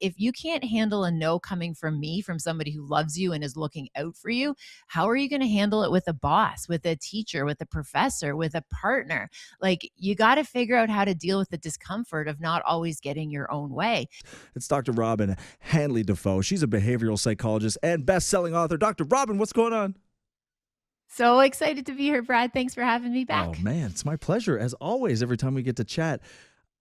if you can't handle a no coming from me, from somebody who loves you and is looking out for you, how are you going to handle it with a boss, with a teacher, with a professor, with a partner? Like, you got to figure out how to deal with the discomfort of not always getting your own way. It's Dr. Robyne Hanley Dafoe. She's a behavioral psychologist and best-selling author. Dr. Robyne, what's going on? So excited to be here, Brad. Thanks for having me Oh, back. man, it's my pleasure, as always, every time we get to chat.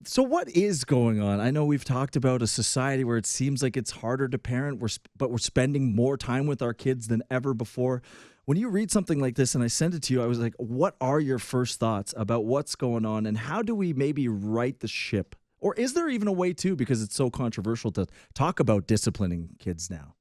So what is going on? I know we've talked about a society where it seems like it's harder to parent, but we're spending more time with our kids than ever before. When you read something like this and I sent it to you, I was like, what are your first thoughts about what's going on and how do we maybe right the ship? Or is there even a way to, because it's so controversial to talk about disciplining kids now?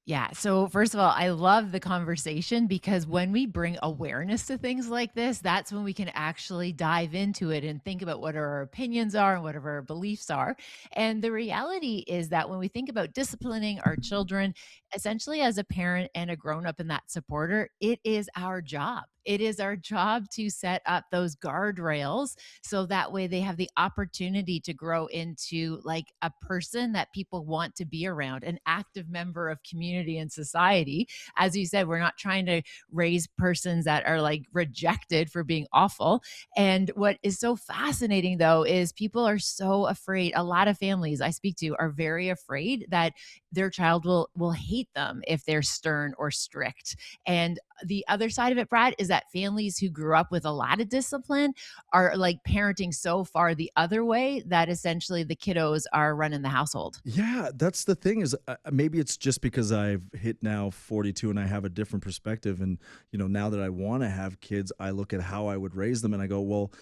Yeah. So, first of all, I love the conversation because when we bring awareness to things like this, that's when we can actually dive into it and think about what our opinions are and what our beliefs are. And the reality is that when we think about disciplining our children, essentially as a parent and a grown up and that supporter, it is our job. It is our job to set up those guardrails so that way they have the opportunity to grow into like a person that people want to be around, an active member of community and society. As you said, we're not trying to raise persons that are like rejected for being awful. And what is so fascinating though is people are so afraid. A lot of families I speak to are very afraid that their child will hate them if they're stern or strict. And the other side of it, Brad, is that families who grew up with a lot of discipline are like parenting so far the other way that essentially the kiddos are running the household. Yeah, that's the thing is maybe it's just because I've hit now 42 and I have a different perspective. And, now that I want to have kids, I look at how I would raise them and I go, well,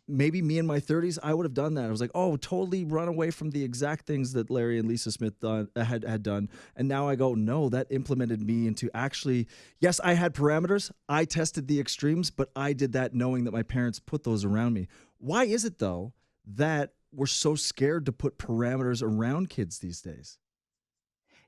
maybe me in my 30s, I would have done that. I was like, oh, totally run away from the exact things that Larry and Lisa Smith had done. And now I go, no, that implemented me into actually, yes, I had parameters. I tested the extremes, but I did that knowing that my parents put those around me. Why is it, though, that we're so scared to put parameters around kids these days?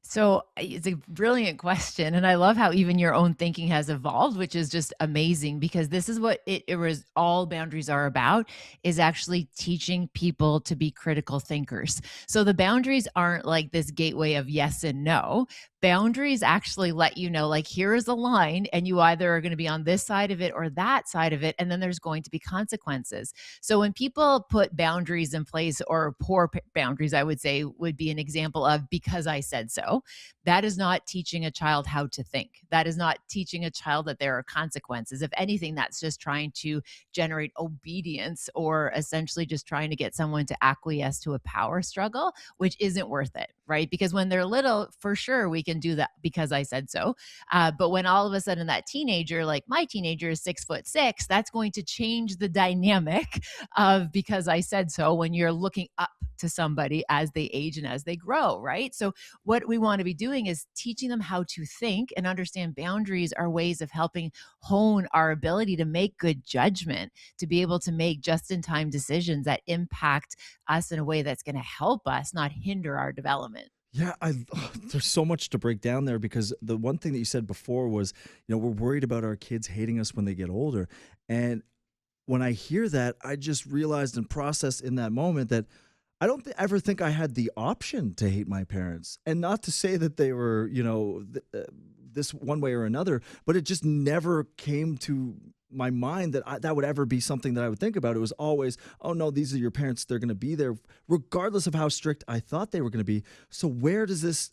So it's a brilliant question. And I love how even your own thinking has evolved, which is just amazing because this is what it was all boundaries are about is actually teaching people to be critical thinkers. So the boundaries aren't like this gateway of yes and no. Boundaries actually let you know, like, here is a line, and you either are going to be on this side of it or that side of it. And then there's going to be consequences. So when people put boundaries in place or poor boundaries, I would say would be an example of because I said so. That is not teaching a child how to think. That is not teaching a child that there are consequences. If anything, that's just trying to generate obedience or essentially just trying to get someone to acquiesce to a power struggle, which isn't worth it, right? Because when they're little, for sure, we can do that because I said so. But when all of a sudden that teenager, like my teenager is 6'6", that's going to change the dynamic of because I said so when you're looking up to somebody as they age and as they grow, right? So what we want to be doing is teaching them how to think and understand boundaries are ways of helping hone our ability to make good judgment, to be able to make just in time decisions that impact us in a way that's going to help us, not hinder our development. Yeah, there's so much to break down there because the one thing that you said before was, we're worried about our kids hating us when they get older. And when I hear that, I just realized and processed in that moment that I don't ever think I had the option to hate my parents. And not to say that they were, this one way or another, but it just never came to my mind that that would ever be something that I would think about. It was always, oh no, these are your parents. They're going to be there regardless of how strict I thought they were going to be. So where does this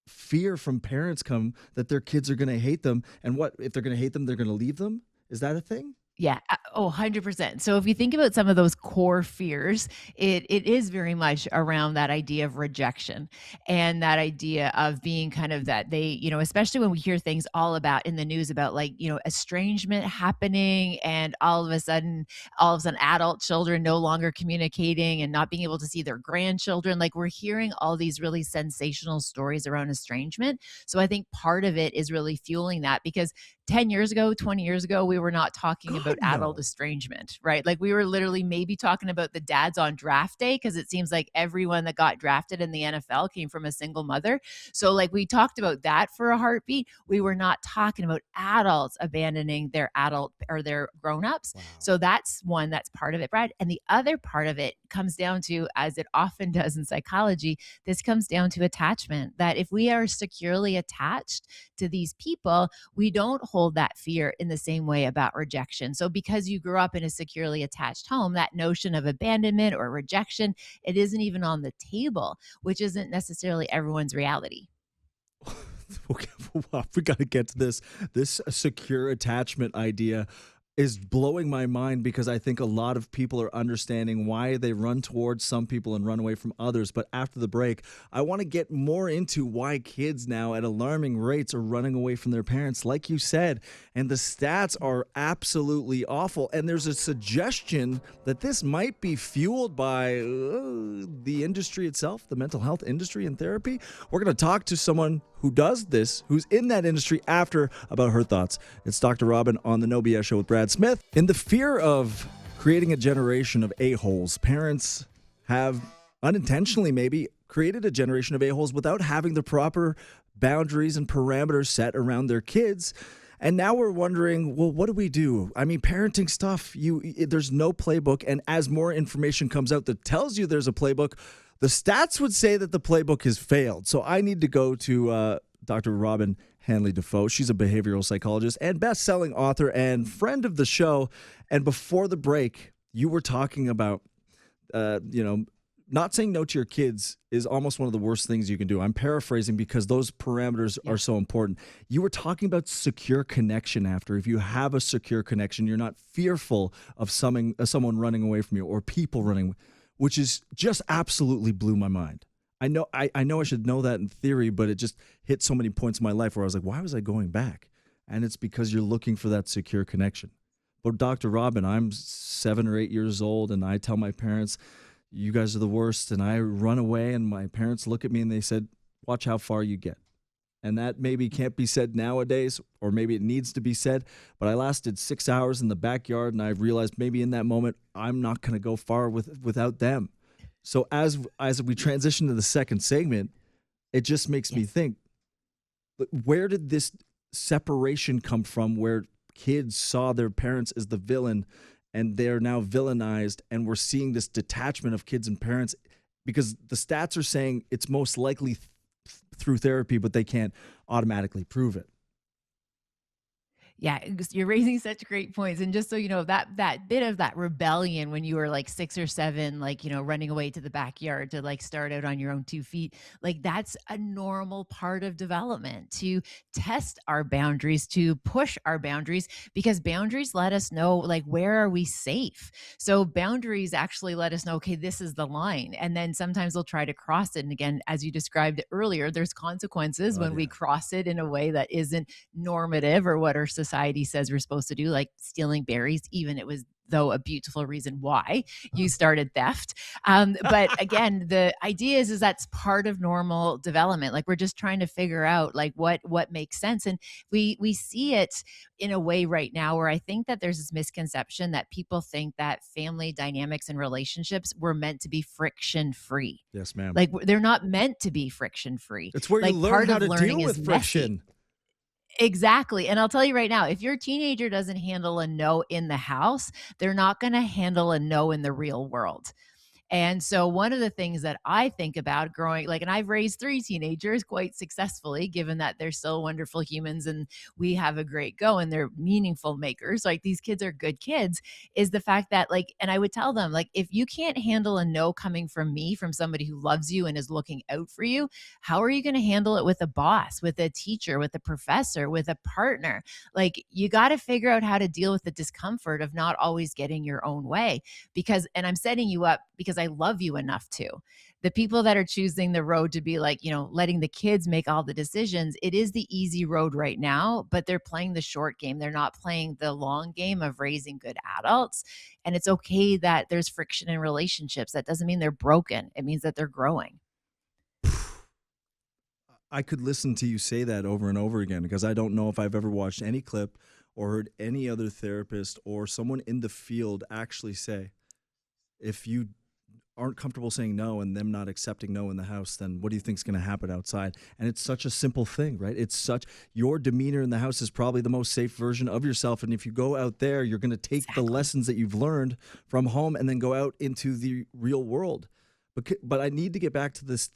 fear from parents come that their kids are going to hate them? And what, if they're going to hate them, they're going to leave them? Is that a thing? Yeah. Oh, 100%. So if you think about some of those core fears, it is very much around that idea of rejection and that idea of being kind of that they, especially when we hear things all about in the news about like, estrangement happening and all of a sudden adult children no longer communicating and not being able to see their grandchildren. Like we're hearing all these really sensational stories around estrangement. So I think part of it is really fueling that because 10 years ago, 20 years ago, we were not talking about God, adult no. estrangement, right? Like we were literally maybe talking about the dads on draft day because it seems like everyone that got drafted in the NFL came from a single mother. So, like, we talked about that for a heartbeat. We were not talking about adults abandoning their adult or their grown-ups. Wow. So that's one that's part of it, Brad. And the other part of it comes down to, as it often does in psychology, this comes down to attachment. That if we are securely attached to these people, we don't hold that fear in the same way about rejection. So because you grew up in a securely attached home, that notion of abandonment or rejection, it isn't even on the table, which isn't necessarily everyone's reality. Okay, wow, we got to get to this. This secure attachment idea is blowing my mind because I think a lot of people are understanding why they run towards some people and run away from others. But after the break, I want to get more into why kids now at alarming rates are running away from their parents, like you said. And the stats are absolutely awful. And there's a suggestion that this might be fueled by the industry itself, the mental health industry and therapy. We're going to talk to someone who does this, who's in that industry after, about her thoughts. It's Dr. Robyne on the No BS Show with Brad Smith. In the fear of creating a generation of a-holes, parents have unintentionally maybe created a generation of a-holes without having the proper boundaries and parameters set around their kids. And now we're wondering, well, what do we do? I mean, parenting stuff, there's no playbook. And as more information comes out that tells you there's a playbook, the stats would say that the playbook has failed. So I need to go to Dr. Robyne Hanley Dafoe. She's a behavioral psychologist and best-selling author and friend of the show. And before the break, you were talking about, not saying no to your kids is almost one of the worst things you can do. I'm paraphrasing because those parameters Yeah. are so important. You were talking about secure connection after. If you have a secure connection, you're not fearful of someone running away from you or people running, which is just absolutely blew my mind. I know I should know that in theory, but it just hit so many points in my life where I was like, why was I going back? And it's because you're looking for that secure connection. But Dr. Robyne, I'm 7 or 8 years old, and I tell my parents, you guys are the worst, and I run away, and my parents look at me and they said, watch how far you get. And that maybe can't be said nowadays, or maybe it needs to be said, but I lasted 6 hours in the backyard, and I realized maybe in that moment, I'm not going to go far without them. So as we transition to the second segment, it just makes me Yes. think, where did this separation come from where kids saw their parents as the villain and they're now villainized, and we're seeing this detachment of kids and parents because the stats are saying it's most likely through therapy, but they can't automatically prove it. Yeah, you're raising such great points. And just so you know, that bit of that rebellion when you were like 6 or 7, like, running away to the backyard to like start out on your own 2 feet, like that's a normal part of development to test our boundaries, to push our boundaries, because boundaries let us know like where are we safe. So boundaries actually let us know, okay, this is the line. And then sometimes they'll try to cross it. And again, as you described earlier, there's consequences God, when we yeah. cross it in a way that isn't normative or what our society says we're supposed to do, like stealing berries, even it was though a beautiful reason why you started theft. But again, the idea is that's part of normal development. Like we're just trying to figure out like what makes sense. And we see it in a way right now where I think that there's this misconception that people think that family dynamics and relationships were meant to be friction free. Yes, ma'am. Like they're not meant to be friction free. It's where you Like learn part how of to learning deal is with messy. friction. Exactly. And I'll tell you right now, if your teenager doesn't handle a no in the house, they're not going to handle a no in the real world. And so one of the things that I think about growing, like, and I've raised 3 teenagers quite successfully, given that they're still wonderful humans and we have a great go and they're meaningful makers. Like these kids are good kids, is the fact that like, and I would tell them, like, if you can't handle a no coming from me, from somebody who loves you and is looking out for you, how are you going to handle it with a boss, with a teacher, with a professor, with a partner? Like you got to figure out how to deal with the discomfort of not always getting your own way. Because, and I'm setting you up because I love you enough to. The people that are choosing the road to be like, letting the kids make all the decisions, it is the easy road right now, but they're playing the short game. They're not playing the long game of raising good adults. And it's okay that there's friction in relationships. That doesn't mean they're broken. It means that they're growing. I could listen to you say that over and over again because I don't know if I've ever watched any clip or heard any other therapist or someone in the field actually say, if you aren't comfortable saying no and them not accepting no in the house, then what do you think is going to happen outside? And it's such a simple thing, right? It's such, your demeanor in the house is probably the most safe version of yourself. And if you go out there, you're going to take the Exactly. lessons that you've learned from home and then go out into the real world. But I need to get back to this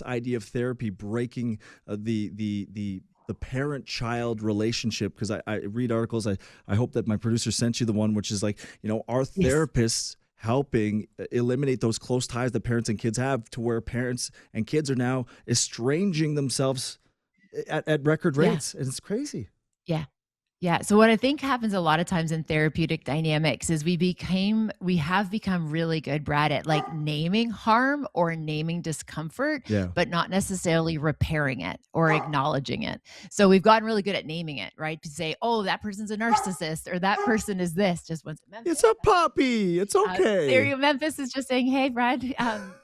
idea of therapy breaking the parent-child relationship, because I read articles. I hope that my producer sent you the one, which is like, are Yes. therapists helping eliminate those close ties that parents and kids have, to where parents and kids are now estranging themselves at record Yeah. rates. And it's crazy. Yeah. Yeah. So what I think happens a lot of times in therapeutic dynamics is we have become really good, Brad, at like naming harm or naming discomfort, Yeah. but not necessarily repairing it or acknowledging it. So we've gotten really good at naming it, right? To say, oh, that person's a narcissist or that person is this. Just once It's Memphis. a puppy. It's There okay. you Memphis is just saying, "Hey, Brad."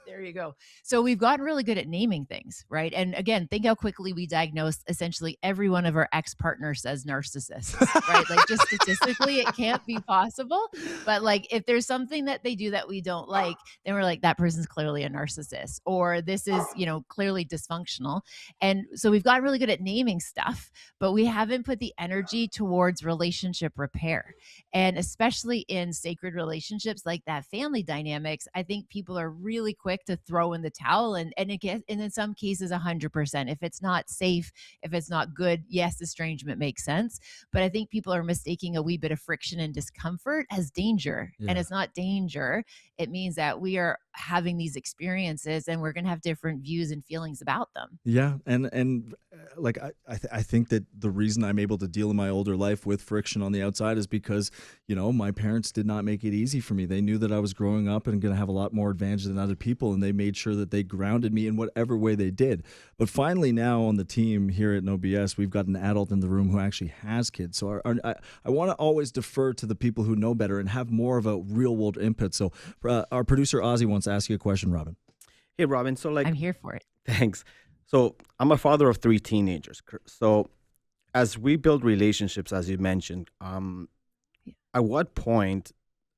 There you go. So we've gotten really good at naming things, right? And again, think how quickly we diagnose essentially every one of our ex-partners as narcissists, right? Like just statistically, it can't be possible. But like if there's something that they do that we don't like, then we're like, that person's clearly a narcissist, or this is, clearly dysfunctional. And so we've gotten really good at naming stuff, but we haven't put the energy towards relationship repair. And especially in sacred relationships like that family dynamics, I think people are really quick to throw in the towel, and in some cases 100%. If it's not safe, if it's not good, yes, estrangement makes sense. But I think people are mistaking a wee bit of friction and discomfort as danger. And Yeah. it's not danger. It means that we are having these experiences and we're going to have different views and feelings about them. Yeah, and like I think that the reason I'm able to deal in my older life with friction on the outside is because my parents did not make it easy for me. They knew that I was growing up and going to have a lot more advantage than other people, and they made sure that they grounded me in whatever way they did. But finally, now on the team here at No BS, we've got an adult in the room who actually has kids. So I want to always defer to the people who know better and have more of a real world input. So our producer Ozzy wants to ask you a question, Robin. Hey, Robin. So, I'm like, here for it. thanks. So, I'm a father of three teenagers. So, as we build relationships, as you mentioned, Yeah. at what point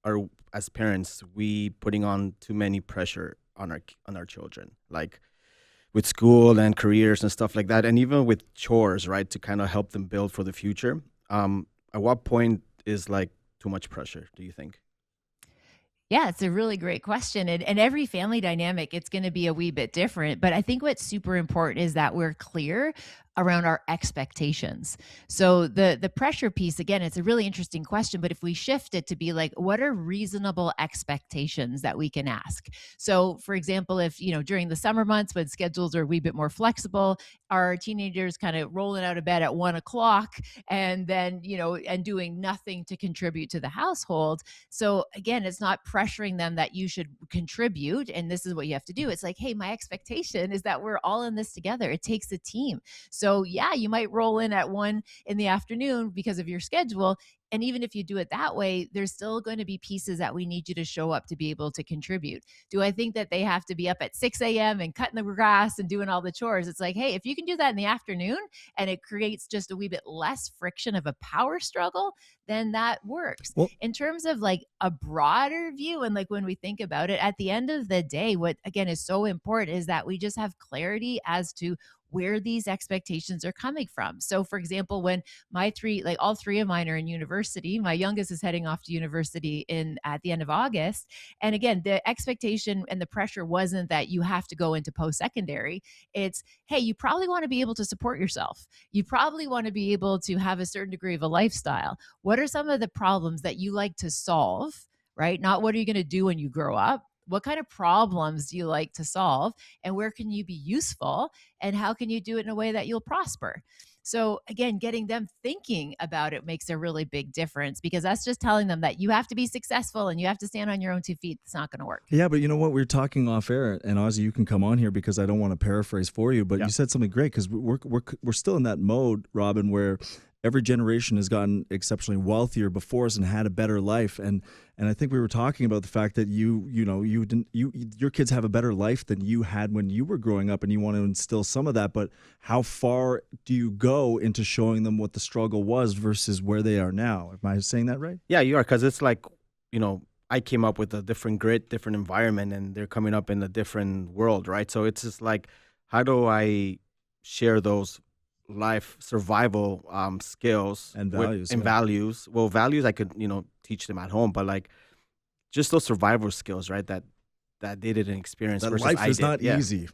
are, as parents, we putting on too many pressure on our children, like with school and careers and stuff like that, and even with chores, right, to kind of help them build for the future? At what point is like too much pressure, do you think? Yeah, it's a really great question. And every family dynamic, it's going to be a wee bit different. But I think what's super important is that we're clear around our expectations. So the pressure piece, again, it's a really interesting question. But if we shift it to be like, what are reasonable expectations that we can ask? So, for example, if during the summer months when schedules are a wee bit more flexible, our teenagers kind of rolling out of bed at 1 o'clock and then and doing nothing to contribute to the household. So again, it's not pressuring them that you should contribute and this is what you have to do. It's like, hey, my expectation is that we're all in this together. It takes a team. So yeah, you might roll in at 1 in the afternoon because of your schedule. And even if you do it that way, there's still going to be pieces that we need you to show up to be able to contribute. Do I think that they have to be up at 6 a.m. and cutting the grass and doing all the chores? It's like, hey, if you can do that in the afternoon and it creates just a wee bit less friction of a power struggle, then that works. Well, In terms of like a broader view, and like when we think about it, at the end of the day, what again is so important is that we just have clarity as to where these expectations are coming from. So, for example, when all three of mine are in university, my youngest is heading off to university in at the end of August. And again, the expectation and the pressure wasn't that you have to go into post secondary. It's, hey, you probably want to be able to support yourself. You probably want to be able to have a certain degree of a lifestyle. What are some of the problems that you like to solve? Right? Not what are you going to do when you grow up? What kind of problems do you like to solve? And where can you be useful? And how can you do it in a way that you'll prosper? So, again, getting them thinking about it makes a really big difference because that's just telling them that you have to be successful and you have to stand on your own 2 feet. It's not going to work. yeah, but you know what? We're talking off air, and Ozzy, you can come on here because I don't want to paraphrase for you, but Yeah. you said something great because we're still in that mode, Robin, where every generation has gotten exceptionally wealthier before us and had a better life. And I think we were talking about the fact that your kids have a better life than you had when you were growing up, and you want to instill some of that. But how far do you go into showing them what the struggle was versus where they are now? Am I saying that right? Yeah, you are, because it's like, I came up with a different grit, different environment, and they're coming up in a different world, right? So it's just like, how do I share those life survival skills And values, and yeah. values? Well, values I could teach them at home, but like just those survival skills, right? That they didn't experience. That versus life I is did. not Yeah. easy.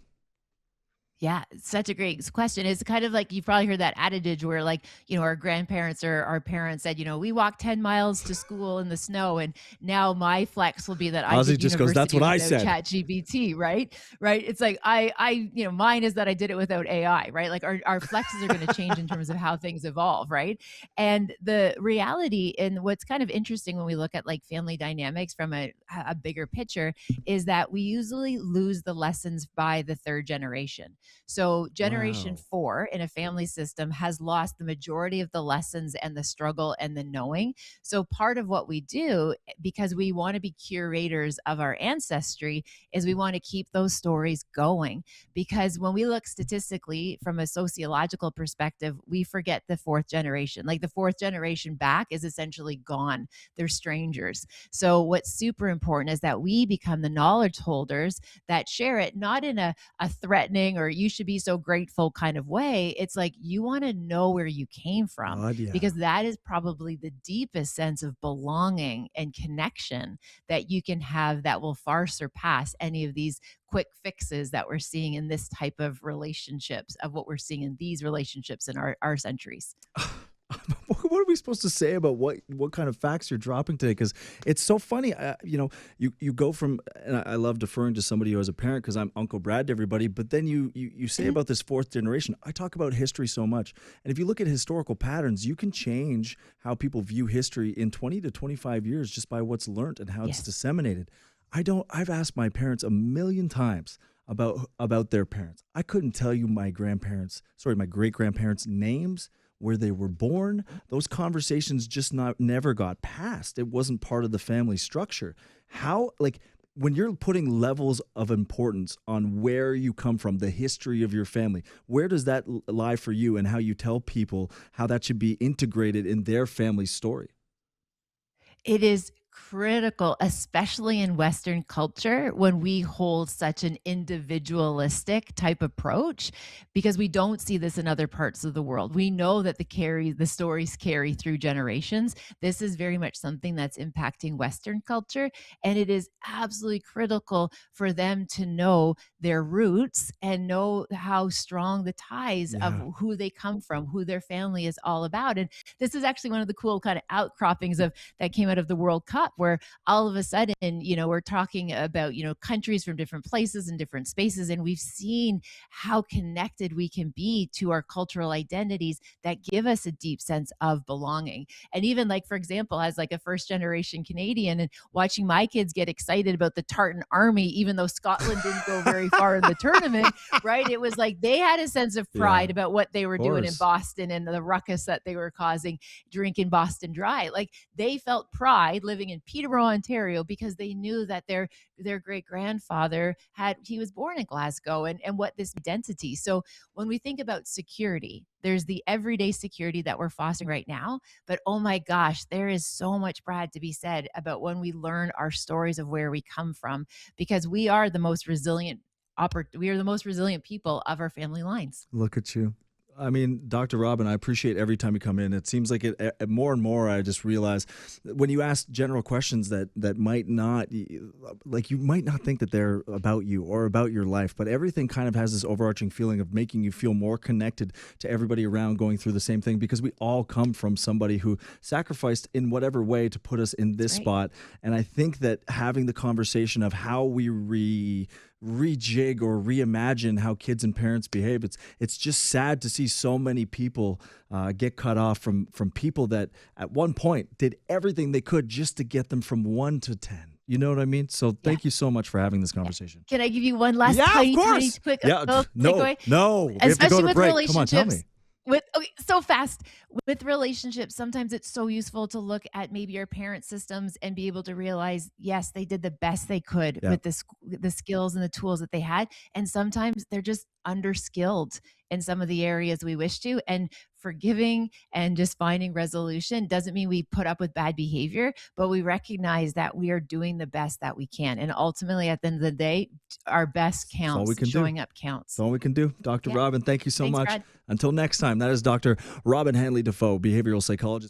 Yeah, such a great question. It's kind of like you've probably heard that adage where, like, our grandparents or our parents said, we walked 10 miles to school in the snow, and now my flex will be that I Ozzy did just goes, "That's university what I without said." ChatGPT, right? Right. It's like mine is that I did it without AI, right? Like our flexes are going to change in terms of how things evolve, right? And the reality, and what's kind of interesting when we look at like family dynamics from a bigger picture, is that we usually lose the lessons by the third generation. So generation Wow. 4 in a family system has lost the majority of the lessons and the struggle and the knowing. So part of what we do, because we want to be curators of our ancestry, is we want to keep those stories going. Because when we look statistically from a sociological perspective, we forget the fourth generation. Like the fourth generation back is essentially gone. They're strangers. So what's super important is that we become the knowledge holders that share it, not in a threatening or you should be so grateful kind of way. It's like you want to know where you came from, God, yeah. because that is probably the deepest sense of belonging and connection that you can have, that will far surpass any of these quick fixes that we're seeing in this type of relationships, of what we're seeing in these relationships in our centuries. What are we supposed to say about what kind of facts you're dropping today? Because it's so funny. You go from, and I love deferring to somebody who has a parent because I'm Uncle Brad to everybody, but then you say about this fourth generation. I talk about history so much. And if you look at historical patterns, you can change how people view history in 20 to 25 years just by what's learned and how it's disseminated. I've asked my parents a million times about their parents. I couldn't tell you my great-grandparents' names, where they were born. Those conversations just never got passed. It wasn't part of the family structure. How, like, when you're putting levels of importance on where you come from, the history of your family, where does that lie for you, and how you tell people how that should be integrated in their family story? It is critical, especially in Western culture, when we hold such an individualistic type approach, because we don't see this in other parts of the world. We know that the stories carry through generations. This is very much something that's impacting Western culture, and it is absolutely critical for them to know their roots and know how strong the ties of who they come from, who their family is all about. And this is actually one of the cool kind of outcroppings of that came out of the World Cup, where all of a sudden, we're talking about, countries from different places and different spaces. And we've seen how connected we can be to our cultural identities that give us a deep sense of belonging. And even, like, for example, as like a first generation Canadian, and watching my kids get excited about the Tartan Army, even though Scotland didn't go very far in the tournament, right? It was like they had a sense of pride about what they were doing in Boston and the ruckus that they were causing, drinking Boston Dry. Like, they felt pride living in Peterborough, Ontario, because they knew that their great grandfather he was born in Glasgow, and what this identity. So when we think about security, there's the everyday security that we're fostering right now, but oh my gosh, there is so much, Brad, to be said about when we learn our stories of where we come from, because we are the most resilient people of our family lines. Look at you. I mean, Dr. Robyne, I appreciate every time you come in. It seems like more and more I just realize when you ask general questions that might not, like, you might not think that they're about you or about your life, but everything kind of has this overarching feeling of making you feel more connected to everybody around going through the same thing, because we all come from somebody who sacrificed in whatever way to put us in this spot. And I think that having the conversation of how we rejig or reimagine how kids and parents behave, it's just sad to see so many people get cut off from people that at one point did everything they could just to get them from 1 to 10. You know what I mean? So thank you so much for having this conversation. Can I give you one last tiny quick No, we have to especially go to with break. Come on, relationships? tell me. With okay, so fast. With relationships, sometimes it's so useful to look at maybe your parent systems and be able to realize, yes, they did the best they could Yeah. with the skills and the tools that they had, and sometimes they're just underskilled in some of the areas we wish to, and forgiving and just finding resolution doesn't mean we put up with bad behavior, but we recognize that we are doing the best that we can, and ultimately, at the end of the day, our best That's all we counts, can do. showing up That's counts. all we can do. Dr. Yeah. Robyne, thank you so Thanks, much. Brad. Until next time, that is Dr. Robyne Hanley Dafoe, behavioral psychologist.